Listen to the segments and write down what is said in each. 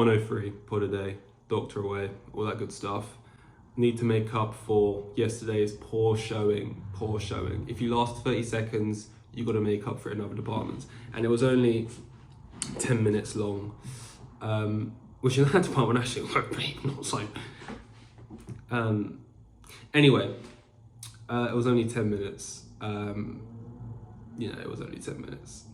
103 pod a day, doctor away, all that good stuff. Need to make up for yesterday's poor showing. If you last 30 seconds, you got to make up for it in other departments. And it was only 10 minutes long, which in that department actually worked pretty not so. Anyway, it was only 10 minutes. It was only 10 minutes.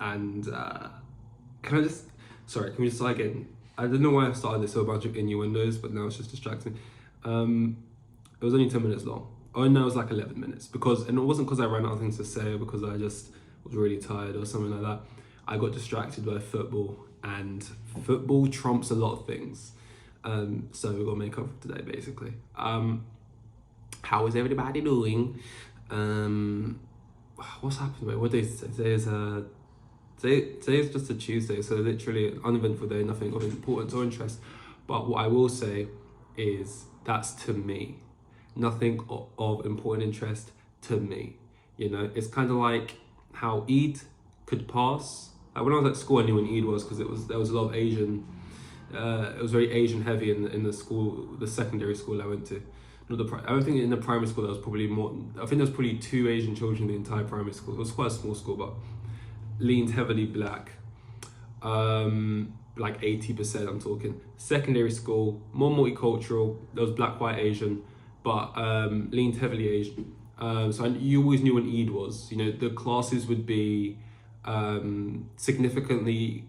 Can we just start again? I don't know why I started this with a bunch of innuendos, but now it's just distracting. It was only 10 minutes long. Oh no, it was like 11 minutes. And it wasn't because I ran out of things to say or because I just was really tired or something like that. I got distracted by football, and football trumps a lot of things. So we're gonna make up for today, basically. How is everybody doing? What's happened, mate? What day is today? Today is just a Tuesday, so literally an uneventful day, nothing of importance or interest. But what I will say is that's to me. Nothing of important interest to me. You know, it's kind of like how Eid could pass. Like when I was at school, I knew when Eid was because there was a lot of Asian. It was very Asian heavy in the school, the secondary school I went to. I don't think in the primary school there was probably more. I think there was probably 2 Asian children in the entire primary school. It was quite a small school, but leaned heavily black. Like 80% I'm talking. Secondary school, more multicultural. There was black, white, Asian, but leaned heavily Asian. So you always knew when Eid was. You know, the classes would be significantly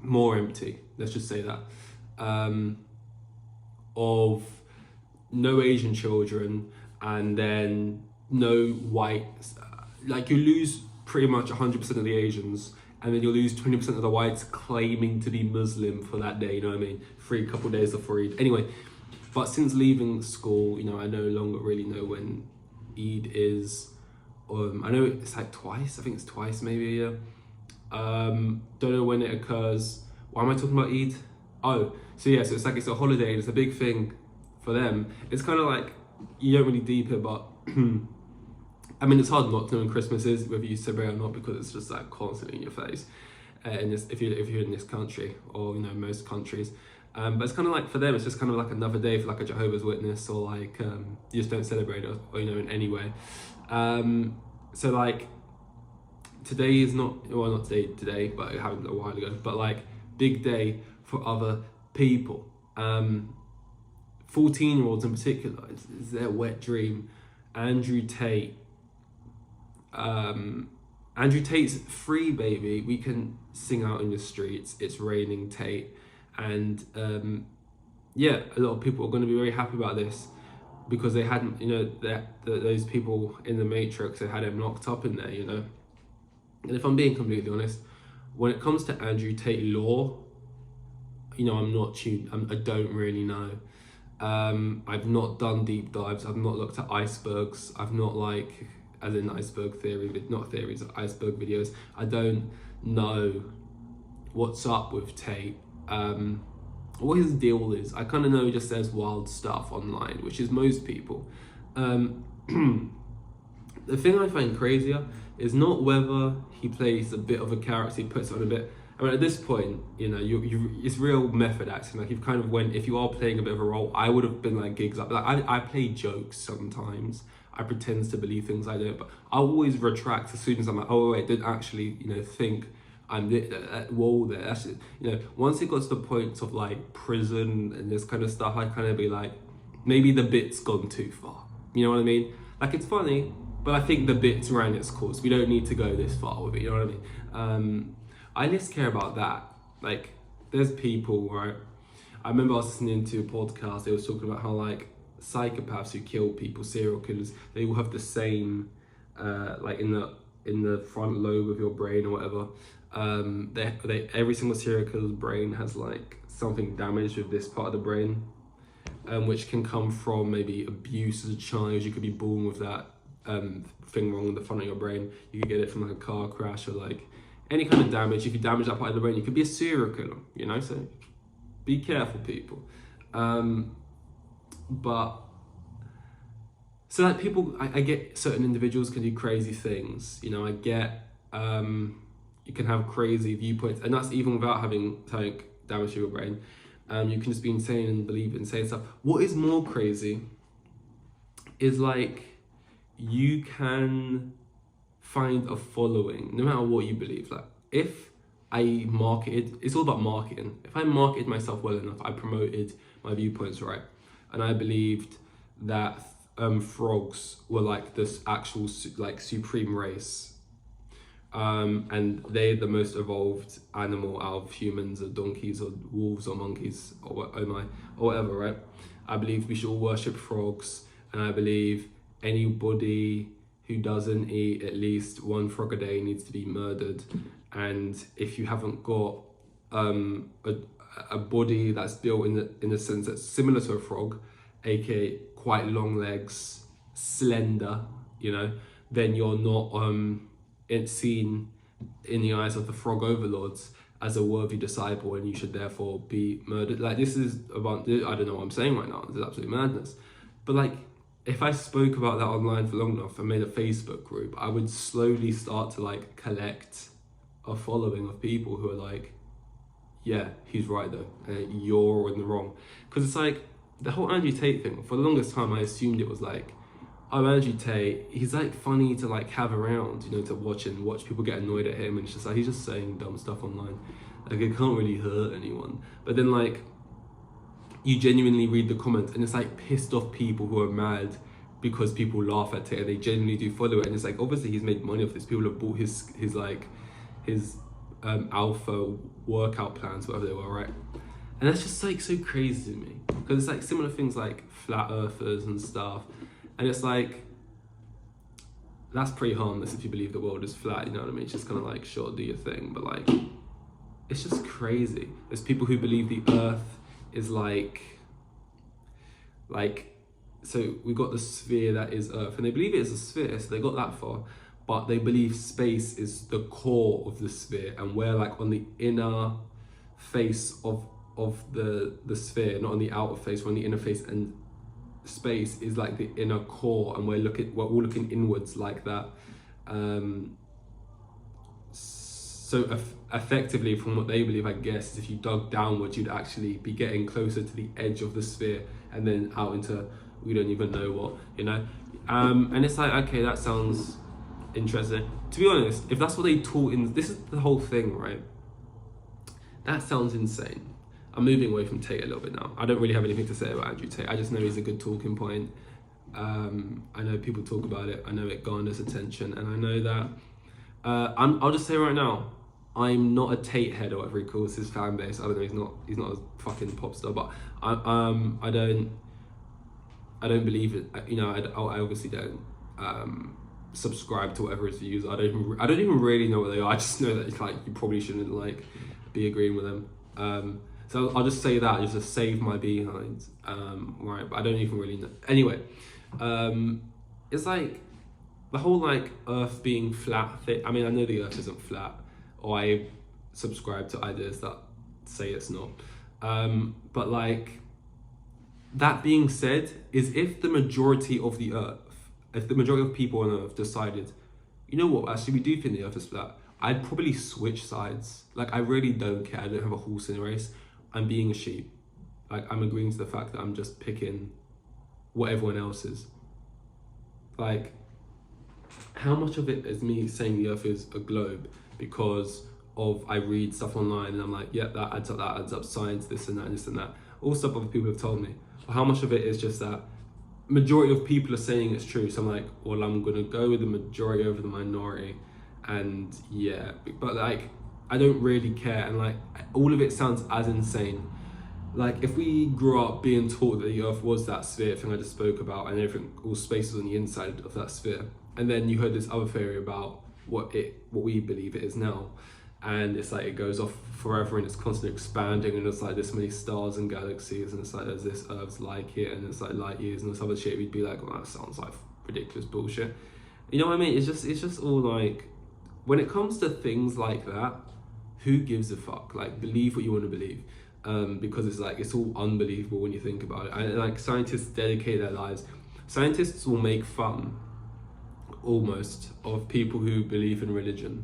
more empty. Let's just say that. Of no Asian children, and then no white. Like you lose pretty much 100% of the Asians, and then you'll lose 20% of the whites claiming to be Muslim for that day, you know what I mean? For a couple of days before Eid. Anyway, but since leaving school, you know, I no longer really know when Eid is. I know it's like twice, I think it's twice maybe a year. Don't know when it occurs. Why am I talking about Eid? Oh, so it's like it's a holiday and it's a big thing for them. It's kind of like, you don't really deep it, but I mean, it's hard not to know when Christmas is, whether you celebrate or not, because it's just like constantly in your face. If you're in this country, or you know, most countries, but it's kind of like for them, it's just kind of like another day for like a Jehovah's Witness, or like you just don't celebrate it, or you know, in any way. So like today is not today, but it happened a while ago. But like big day for other people. 14-year-olds in particular, it's their wet dream. Andrew Tate. Andrew Tate's free, baby. We can sing out in the streets. It's raining Tate. And a lot of people are going to be very happy about this because they hadn't, you know, those people in the Matrix, they had him locked up in there, you know. And if I'm being completely honest, when it comes to Andrew Tate law, you know, I'm not tuned. I don't really know. I've not done deep dives. I've not looked at icebergs. I've not as in iceberg theory, but not theories, iceberg videos. I don't know what's up with Tate. What his deal is. I kind of know he just says wild stuff online, which is most people. The thing I find crazier is not whether he plays a bit of a character, he puts on a bit. I mean, at this point, you know, it's real method acting. Like, you've kind of if you are playing a bit of a role, I would have been like gigs up. Like, I play jokes sometimes. I pretend to believe things I don't, but I always retract as soon as I'm like, oh wait, didn't actually, you know, think I'm at wall there. Actually, you know, once it got to the point of like prison and this kind of stuff, I kind of be like, maybe the bit's gone too far. You know what I mean? Like, it's funny, but I think the bit's ran its course. We don't need to go this far with it. You know what I mean? I just care about that. Like, there's people, right? I remember I was listening to a podcast, they was talking about how like psychopaths who kill people, serial killers, they all have the same, like in the front lobe of your brain or whatever. Every single serial killer's brain has like something damaged with this part of the brain, which can come from maybe abuse as a child. You could be born with that thing wrong in the front of your brain. You could get it from like a car crash or like any kind of damage. If you damage that part of the brain, you could be a serial killer, you know, so be careful, people. But so like people, I get certain individuals can do crazy things, you know. I get you can have crazy viewpoints, and that's even without having like damage to your brain. You can just be insane and believe insane stuff. What is more crazy is like you can find a following no matter what you believe. Like if I marketed, it's all about marketing. If I marketed myself well enough, I promoted my viewpoints right, and I believed that frogs were like this actual like supreme race, and they're the most evolved animal out of humans or donkeys or wolves or monkeys or whatever, right? I believe we should all worship frogs, and I believe anybody who doesn't eat at least one frog a day needs to be murdered. And if you haven't got a body that's built in a sense that's similar to a frog, aka quite long legs, slender, you know, then you're not seen in the eyes of the frog overlords as a worthy disciple, and you should therefore be murdered. Like this is about, I don't know what I'm saying right now, this is absolute madness. But like, if I spoke about that online for long enough and made a Facebook group, I would slowly start to like collect a following of people who are like, yeah, he's right though, you're in the wrong. Because it's like, the whole Andrew Tate thing, for the longest time I assumed it was like, oh, Andrew Tate, he's like funny to like have around, you know, to watch people get annoyed at him, and it's just like, he's just saying dumb stuff online. Like it can't really hurt anyone. But then like, you genuinely read the comments and it's like pissed off people who are mad because people laugh at it and they genuinely do follow it. And it's like, obviously he's made money off this. People have bought his alpha workout plans, whatever they were, right? And that's just like so crazy to me, because it's like similar things like flat earthers and stuff. And it's like, that's pretty harmless if you believe the world is flat, you know what I mean? It's just kind of like, sure, do your thing. But like, it's just crazy. There's people who believe the earth is like, so we got the sphere that is Earth, and they believe it is a sphere, so they got that far, but they believe space is the core of the sphere, and we're like on the inner face of the sphere, not on the outer face, we're on the inner face, and space is like the inner core, and we're all looking inwards like that. So effectively, from what they believe, I guess, if you dug downwards, you'd actually be getting closer to the edge of the sphere, and then out into, we don't even know what, you know? And it's like, okay, that sounds interesting. To be honest, if that's what they taught this is the whole thing, right? That sounds insane. I'm moving away from Tate a little bit now. I don't really have anything to say about Andrew Tate. I just know he's a good talking point. I know people talk about it. I know it garners attention, and I know that I'll just say right now, I'm not a Tate head or whatever he calls his fan base. I don't know, he's not a fucking pop star, but I don't believe it. You know, I obviously don't subscribe to whatever his views. I don't even really know what they are. I just know that like you probably shouldn't like be agreeing with them. So I'll just say that just to save my behind. Right, but I don't even really know. Anyway, it's like the whole like Earth being flat thing. I mean, I know the Earth isn't flat, or I subscribe to ideas that say it's not. But like, that being said, if the majority of the Earth, if the majority of people on Earth decided, you know what, actually we do think the Earth is flat, I'd probably switch sides. Like, I really don't care. I don't have a horse in the race. I'm being a sheep. Like, I'm agreeing to the fact that I'm just picking what everyone else is. Like, how much of it is me saying the Earth is a globe because of I read stuff online and I'm like, yeah, that adds up, science, this and that, and this and that. All stuff other people have told me. But how much of it is just that majority of people are saying it's true, so I'm like, well, I'm gonna go with the majority over the minority. And yeah, but like, I don't really care, and like, all of it sounds as insane. Like, if we grew up being taught that the Earth was that sphere thing I just spoke about, and everything, all space was on the inside of that sphere, and then you heard this other theory about what we believe it is now, and it's like it goes off forever and it's constantly expanding, and it's like this many stars and galaxies, and it's like there's this Earth's like it, and it's like light years and this other shit, we'd be like, well, that sounds like ridiculous bullshit. You know what I mean? It's just all like, when it comes to things like that, who gives a fuck? Like, believe what you want to believe, because it's like, it's all unbelievable when you think about it. And like, scientists dedicate their lives. Scientists will make fun, almost, of people who believe in religion.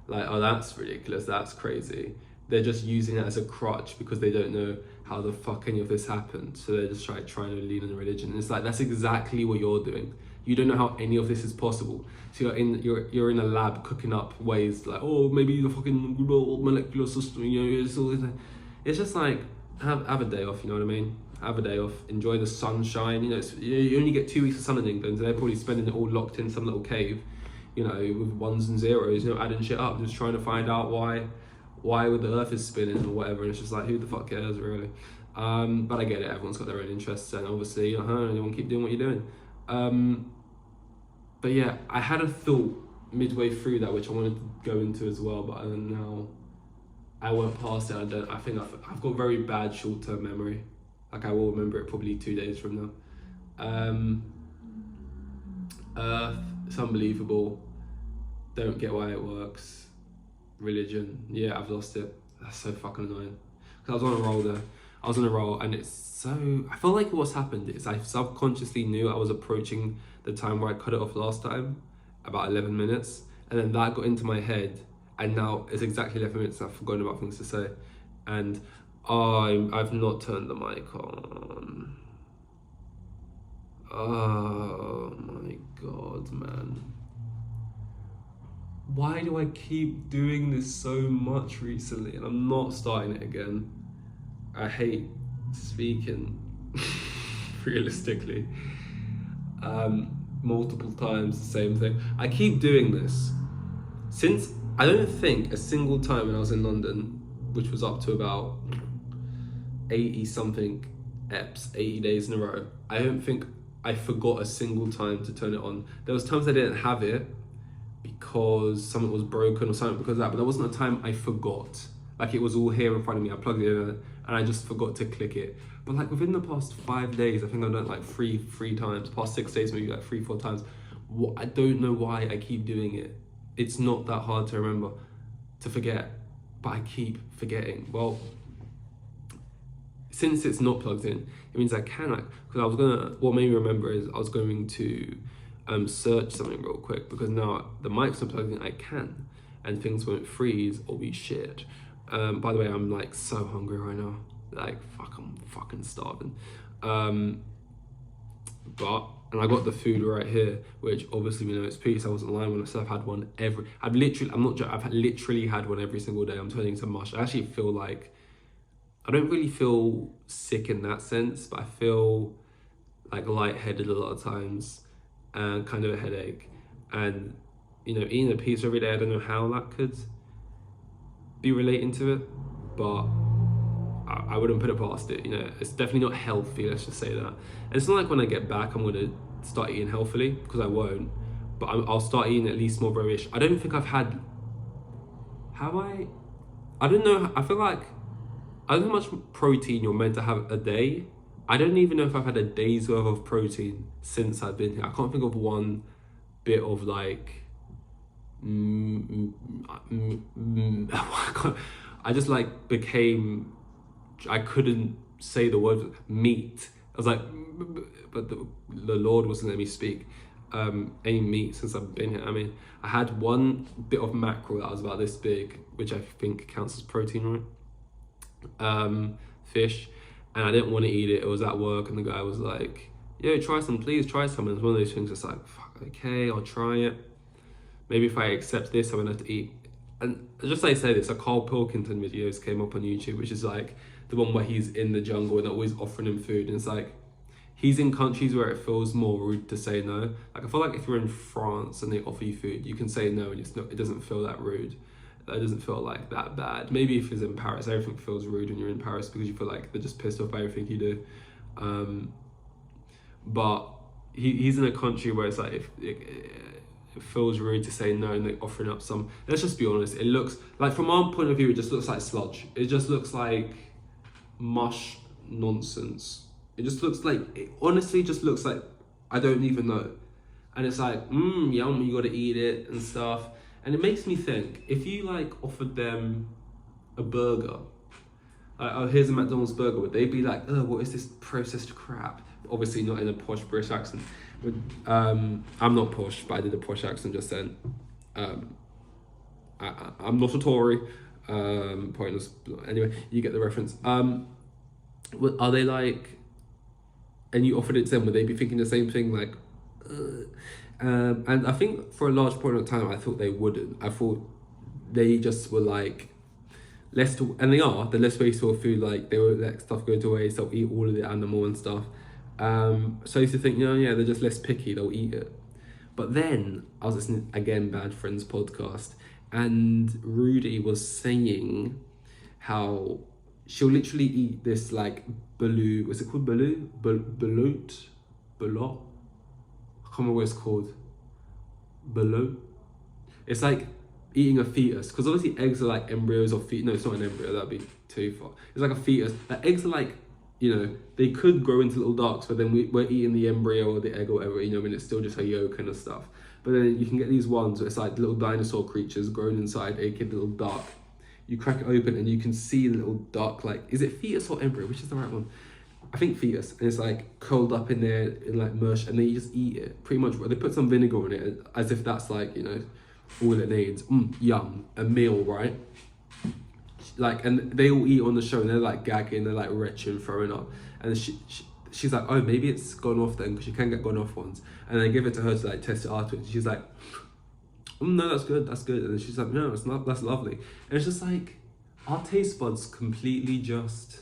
Like, oh, that's ridiculous, that's crazy. they're just using it as a crutch because they don't know how the fuck any of this happened. So they're just trying to lean on religion. And it's like, that's exactly what you're doing. You don't know how any of this is possible. So you're in a lab cooking up ways like, oh, maybe the fucking molecular system, it's just like, have a day off, you know what I mean? Have a day off, enjoy the sunshine. You only get 2 weeks of sun in England, and they're probably spending it all locked in some little cave, with ones and zeros, adding shit up, just trying to find out why the earth is spinning or whatever. And it's just like, who the fuck cares, really? But I get it, everyone's got their own interests, and obviously, you want to keep doing what you're doing. But yeah, I had a thought midway through that which I wanted to go into as well, but now I went past it. I think I've got very bad short-term memory. Like, I will remember it probably 2 days from now. Earth, it's unbelievable. Don't get why it works. Religion, yeah, I've lost it. That's so fucking annoying. Because I was on a roll there. I was on a roll, and it's so... I feel like what's happened is I subconsciously knew I was approaching the time where I cut it off last time, about 11 minutes. And then that got into my head, and now it's exactly 11 minutes and I've forgotten about things to say. And I've not turned the mic on. Oh my God, man. Why do I keep doing this so much recently? And I'm not starting it again. I hate speaking realistically. Multiple times the same thing. I keep doing this since I don't think a single time when I was in London, which was up to about 80 something EPs, 80 days in a row, I don't think I forgot a single time to turn it on. There was times I didn't have it because something was broken or something because of that, but there wasn't a time I forgot. Like, it was all here in front of me, I plugged it in and I just forgot to click it. But like within the past 5 days, I think I've done it like three times, past 6 days, maybe like 3-4 times. I don't know why I keep doing it. It's not that hard to remember, to forget, but I keep forgetting. Well, since it's not plugged in, it means I can, because what made me remember is I was going to search something real quick, because now the mic's not plugged in, I can, and things won't freeze or be shit. By the way, I'm like so hungry right now. Like, fuck, I'm fucking starving. And I got the food right here, which obviously we know it's peace. I wasn't lying when I said I've had one I've literally had one every single day. I'm turning to mush. I actually feel like, I don't really feel sick in that sense, but I feel like lightheaded a lot of times and kind of a headache. And, eating a pizza every day, I don't know how that could be relating to it, but I wouldn't put it past it. It's definitely not healthy, let's just say that. And it's not like when I get back I'm gonna start eating healthily, because I won't, but I'll start eating at least more variation. I don't think I've had, I don't know, I feel like, I don't know how much protein you're meant to have a day. I don't even know if I've had a day's worth of protein since I've been here. I can't think of one bit of like, I just like became, I couldn't say the word meat. I was like, but the Lord wasn't letting me speak any meat since I've been here. I mean, I had one bit of mackerel that was about this big, which I think counts as protein, right? Fish, and I didn't want to eat it. It was at work, and the guy was like, "Yo, please try some." And it's one of those things that's like, fuck, okay, I'll try it. Maybe if I accept this, I'm gonna have to eat. And just like I say this, a Carl Pilkington videos came up on YouTube, which is like the one where he's in the jungle and they're always offering him food. And it's like, he's in countries where it feels more rude to say no. Like, I feel like if you're in France and they offer you food, you can say no and it doesn't feel that rude. It doesn't feel like that bad. Maybe if it's in Paris, everything feels rude when you're in Paris because you feel like they're just pissed off by everything you do. But he's in a country where it's like, if it feels rude to say no and they're offering up some, let's just be honest, it looks like, from our point of view, it just looks like sludge. It just looks like mush nonsense. It just looks like, it honestly just looks like, I don't even know. And it's like, yum, you gotta eat it and stuff. And it makes me think, if you like offered them a burger, like, oh, here's a McDonald's burger, would they be like, oh, what is this processed crap? Obviously not in a posh British accent. I'm not posh, but I did a posh accent just then. I'm not a Tory. Pointless. Anyway, you get the reference. Are they like? And you offered it to them, would they be thinking the same thing? Like, and I think for a large point of time, I thought they wouldn't. I thought they just were like, less to, and they're less wasteful of food. Like they will let stuff go to waste. They'll eat all of the animal and stuff. So I used to think, yeah, they're just less picky. They'll eat it. But then I was listening again, Bad Friends podcast, and Rudy was saying how she'll literally eat this like balut. What's it called? Balut? Balut? Balut? I can't remember what it's called. Balut? It's like eating a fetus, because obviously eggs are like embryos or fetus. No, it's not an embryo. That'd be too far. It's like a fetus. Like eggs are like, they could grow into little ducks, but then we're eating the embryo or the egg or whatever, when it's still just a yolk and stuff. But then you can get these ones where it's like little dinosaur creatures grown inside a kid little duck. You crack it open and you can see the little duck, like, is it fetus or embryo? Which is the right one? I think fetus. And it's like curled up in there in like mush, and then you just eat it. Pretty much, they put some vinegar in it as if that's like, all it needs. Yum. A meal, right? Like, and they all eat on the show and they're like gagging, they're like retching, throwing up, and she's like, oh, maybe it's gone off then, because you can get gone off ones, and they give it to her to like test it afterwards. She's like, no, that's good, and then she's like, no, it's not, that's lovely. And it's just like, our taste buds completely just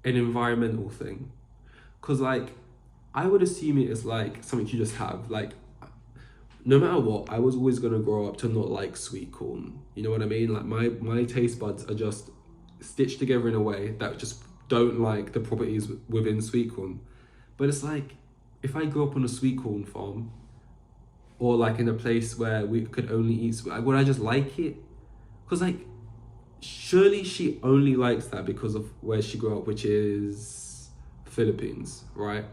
an environmental thing, because like I would assume it is like something you just have, like, no matter what, I was always going to grow up to not like sweet corn. You know what I mean? Like my taste buds are just stitched together in a way that just don't like the properties within sweet corn. But it's like, if I grew up on a sweet corn farm, or like in a place where we could only eat sweet, would I just like it? Because like, surely she only likes that because of where she grew up, which is Philippines, right?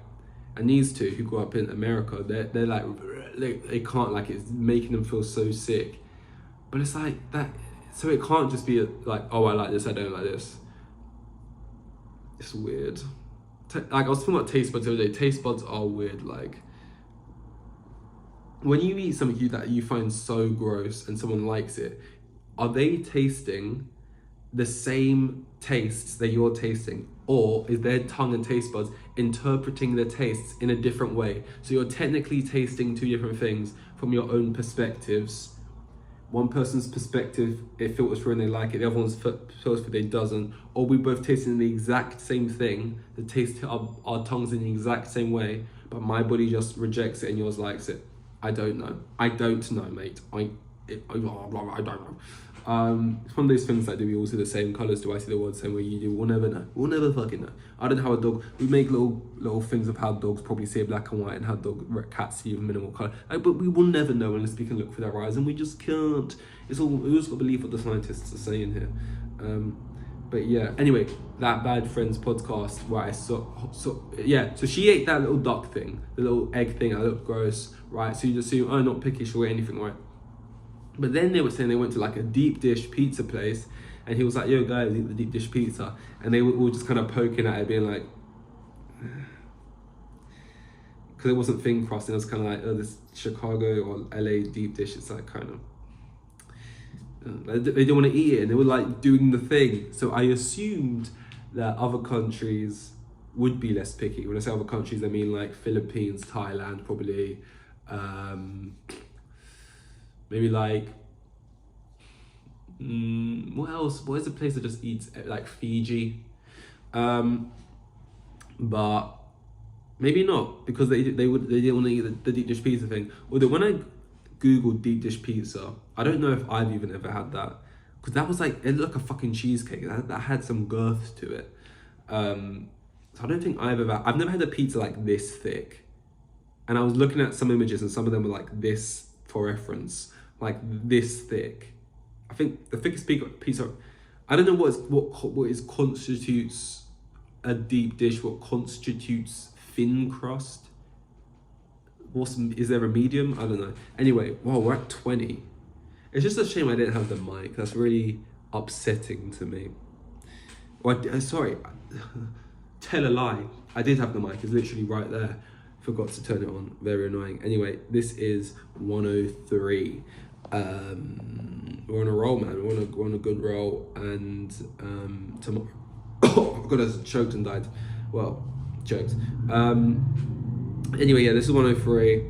And these two who grew up in America, they're like, they can't, like, it's making them feel so sick. But it's like that, so it can't just be like, oh, I like this, I don't like this. It's weird. Like, I was talking about taste buds the other day. Taste buds are weird. Like, when you eat something that you find so gross and someone likes it, are they tasting the same tastes that you're tasting, or is their tongue and taste buds interpreting the tastes in a different way? So you're technically tasting two different things from your own perspectives. One person's perspective, it filters through and they like it, the other one's filters through, they doesn't. Or we both tasting the exact same thing, the taste our tongues in the exact same way, but my body just rejects it and yours likes it. I don't know, mate. I don't know. It's one of those things like, do we all see the same colours? Do I see the world the same way you do? We'll never know. We'll never fucking know. I don't know how a dog, we make little things of how dogs probably see black and white and how cats see minimal colour. But we will never know unless we can look through their eyes, and we just can't. We always got to believe what the scientists are saying here. But yeah, anyway, that Bad Friends podcast where I so she ate that little duck thing, the little egg thing that looked gross, right? So you just assume, oh, not picky, she'll eat anything, right? But then they were saying they went to like a deep dish pizza place, and he was like, yo guys, eat the deep dish pizza. And they were all just kind of poking at it, being like, because it wasn't thin crust, and it was kind of like, oh, this Chicago or LA deep dish, it's like kind of, they didn't want to eat it, and they were like doing the thing. So I assumed that other countries would be less picky. When I say other countries, I mean like Philippines, Thailand, probably, maybe like, what else? What is a place that just eats, like Fiji? But maybe not, because they didn't want to eat the deep dish pizza thing. Although when I googled deep dish pizza, I don't know if I've even ever had that, because that was like, it looked like a fucking cheesecake. That had some girth to it. So I don't think I've never had a pizza like this thick. And I was looking at some images, and some of them were like this, for reference, like this thick. I think the thickest pizza, I don't know what constitutes a deep dish, what constitutes thin crust. Is there a medium? I don't know. Anyway, wow, we're at 20. It's just a shame I didn't have the mic. That's really upsetting to me. Well, sorry, tell a lie. I did have the mic, it's literally right there. Forgot to turn it on, very annoying. Anyway, this is 103. we're on a roll, man. We're on a good roll, and tomorrow. Oh God, I choked and died. Well, jokes. Anyway, yeah, this is 103.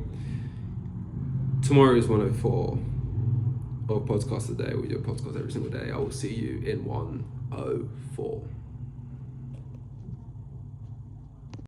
Tomorrow is 104 of podcast a day. We do a podcast every single day. I will see you in 104.